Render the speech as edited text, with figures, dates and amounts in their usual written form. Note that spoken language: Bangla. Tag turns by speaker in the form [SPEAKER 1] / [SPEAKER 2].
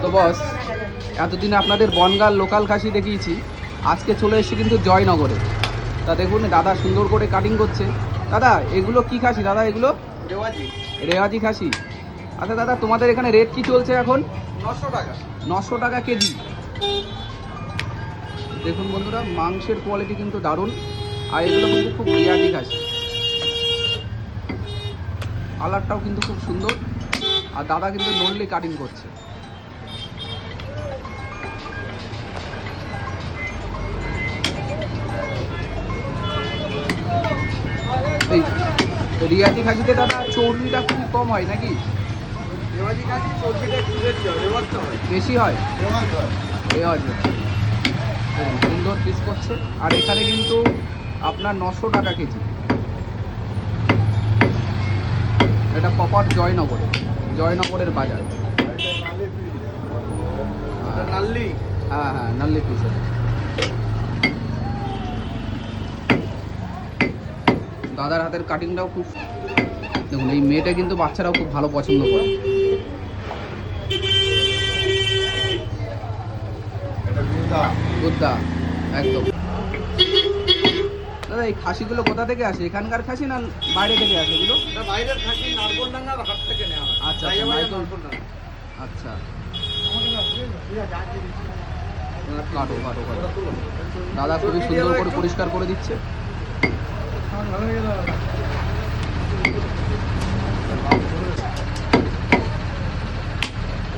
[SPEAKER 1] তো বস, এতদিন আপনাদের বনগাঁ লোকাল খাসি দেখিয়েছি, আজকে চলে এসেছি কিন্তু জয়নগরে। তা দেখুন দাদা সুন্দর করে কাটিং করছে। দাদা এগুলো কি খাসি দাদা? এগুলো রেওয়াজি খাসি। আচ্ছা দাদা, তোমাদের এখানে রেট কি চলছে এখন?
[SPEAKER 2] 900 টাকা।
[SPEAKER 1] 900 টাকা কেজি। দেখুন বন্ধুরা, মাংসের কোয়ালিটি কিন্তু দারুণ। আর এগুলো কিন্তু খুব রেওয়াজি খাসি, কালারটাও কিন্তু খুব সুন্দর। আর দাদা কিন্তু নড়লি কাটিং করছে। এই রিয়াজি খাসিতে দাদা চর্বিটা খুবই কম হয় নাকি?
[SPEAKER 2] রেওয়াজি খাসি চর্বিটা একটু বেশি হয়, রেওয়াজটা হয়।
[SPEAKER 1] বেশি হয়
[SPEAKER 2] রেওয়াজ হয়।
[SPEAKER 1] রেওয়াজি। সুন্দর পিস করছে। আর এখানে কিন্তু আপনার 900 টাকা কেজি। এটা প্রপার জয়নগরের বাজার।
[SPEAKER 2] নাল্লি।
[SPEAKER 1] হ্যাঁ হ্যাঁ, নাল্লি পিস। দাদার হাতের কাটিংটাও খুব দেখুন। এই মেয়েটা কিন্তু বাচ্চারাও খুব ভালো পছন্দ করে। গুদ্দা একদম। দাদা এই খাসিগুলো কোথা থেকে আসে? এখানকার খাসি না বাইরে থেকে আসে এগুলো?
[SPEAKER 2] এটা বাইরের খাসি, নারকোলডাঙ্গার হাট থেকে নেওয়া হয়।
[SPEAKER 1] আচ্ছা,
[SPEAKER 2] নারকোলডাঙ্গা।
[SPEAKER 1] আচ্ছা, কাটো কাটো কাটো। দাদা খুবই সুন্দর করে পরিষ্কার করে দিচ্ছে।